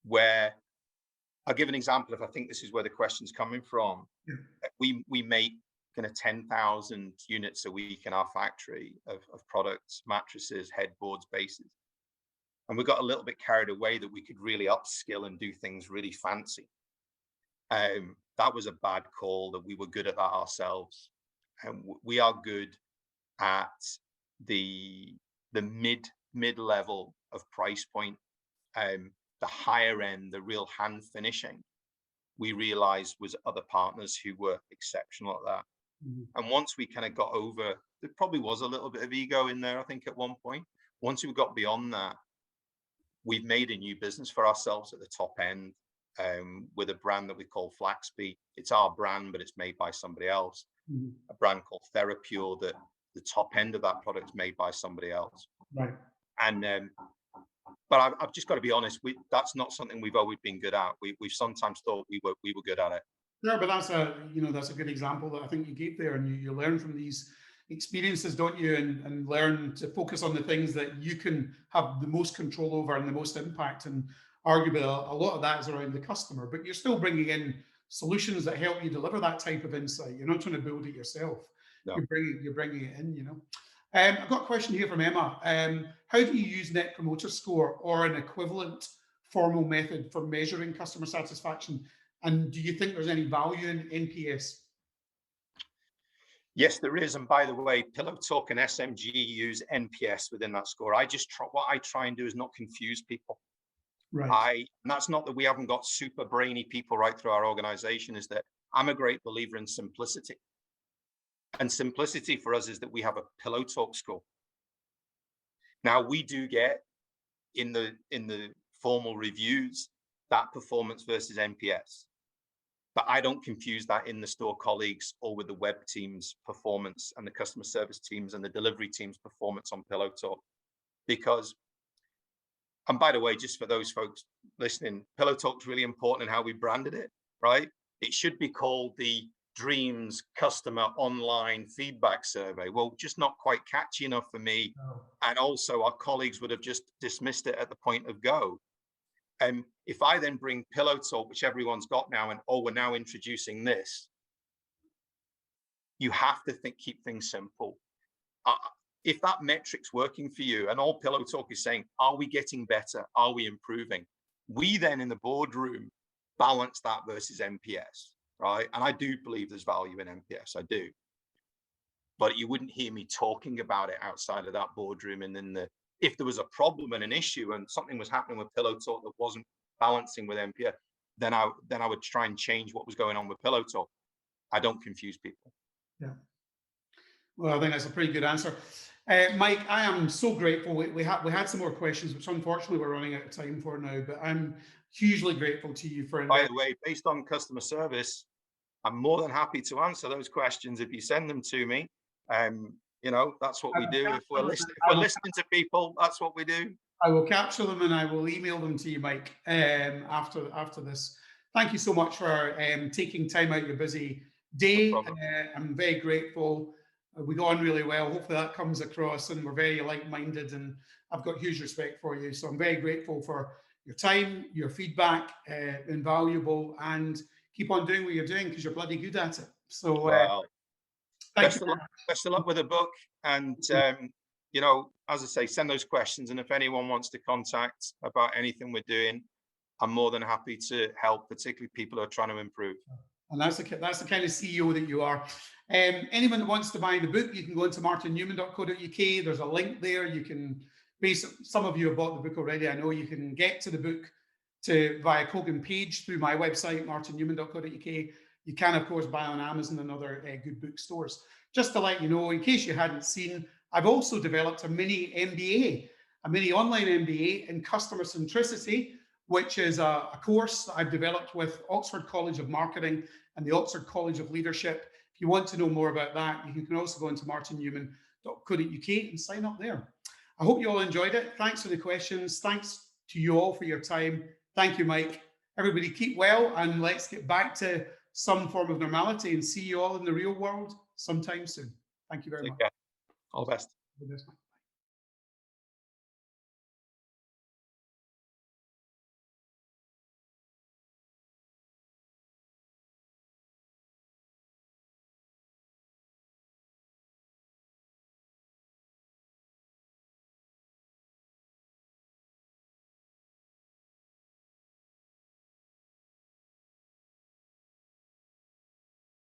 where I'll give an example if I think this is where the question's coming from. Yeah. We make kind of 10,000 units a week in our factory of products, mattresses, headboards, bases. And we got a little bit carried away that we could really upskill and do things really fancy. That was a bad call, that we were good at that ourselves. And we are good at the mid level of price point. The higher end, the real hand finishing, we realized was other partners who were exceptional at that. Mm-hmm. And once we kind of got over, there probably was a little bit of ego in there, I think, at one point. Once we got beyond that, we've made a new business for ourselves at the top end, with a brand that we call Flaxby. It's our brand, but it's made by somebody else. Mm-hmm. A brand called TheraPure, that the top end of that product is made by somebody else. Right. And but I've just got to be honest, that's not something we've always been good at. We've sometimes thought we were good at it. Yeah, but that's a good example that I think you gave there, and you learn from these experiences, don't you? And learn to focus on the things that you can have the most control over and the most impact. And arguably, a lot of that is around the customer, but you're still bringing in solutions that help you deliver that type of insight. You're not trying to build it yourself. No. You're bringing it in. I've got a question here from Emma. How do you use Net Promoter Score or an equivalent formal method for measuring customer satisfaction? And do you think there's any value in NPS? Yes, there is. And by the way, Pillow Talk and SMG use NPS within that score. What I try and do is not confuse people. Right. And that's not that we haven't got super brainy people right through our organization, is that I'm a great believer in simplicity. And simplicity for us is that we have a Pillow Talk score. Now, we do get in the formal reviews that performance versus NPS, but I don't confuse that in the store colleagues or with the web team's performance and the customer service teams and the delivery team's performance on Pillow Talk. Because, and by the way, just for those folks listening, Pillow Talk's really important in how we branded it, right? It should be called the Dreams Customer Online Feedback Survey. Well, just not quite catchy enough for me. No. And also our colleagues would have just dismissed it at the point of go. If I then bring Pillow Talk, which everyone's got now, and we're now introducing this, you have to keep things simple. If that metric's working for you, and all Pillow Talk is saying, are we getting better? Are we improving? We then in the boardroom balance that versus NPS. Right. And I do believe there's value in NPS. I do. But you wouldn't hear me talking about it outside of that boardroom. And then if there was a problem and an issue and something was happening with Pillow Talk that wasn't balancing with NPS, then I would try and change what was going on with Pillow Talk. I don't confuse people. Yeah. Well, I think that's a pretty good answer. Mike, I am so grateful. We had some more questions, which unfortunately we're running out of time for now, but I'm hugely grateful to you for. By the way, based on customer service, I'm more than happy to answer those questions if you send them to me. That's what we do. If we're listening to people, that's what we do. I will capture them and I will email them to you, Mike, after this. Thank you so much for taking time out of your busy day. No I'm very grateful. We got on really well. Hopefully that comes across, and we're very like-minded, and I've got huge respect for you. So I'm very grateful for your time, your feedback, invaluable, and keep on doing what you're doing because you're bloody good at it. So best of luck with the book. And, as I say, send those questions. And if anyone wants to contact about anything we're doing, I'm more than happy to help, particularly people who are trying to improve. And that's the kind of CEO that you are. Anyone that wants to buy the book, you can go into martinnewman.co.uk. There's a link there. You can, some of you have bought the book already. I know you can get to the book via Kogan page through my website, martinnewman.co.uk. You can, of course, buy on Amazon and other good bookstores. Just to let you know, in case you hadn't seen, I've also developed a mini MBA, a mini online MBA in customer centricity, which is a course that I've developed with Oxford College of Marketing and the Oxford College of Leadership. If you want to know more about that, you can also go into martinnewman.co.uk and sign up there. I hope you all enjoyed it. Thanks for the questions. Thanks to you all for your time. Thank you, Mike. Everybody keep well, and let's get back to some form of normality and see you all in the real world sometime soon. Thank you very much. All the best.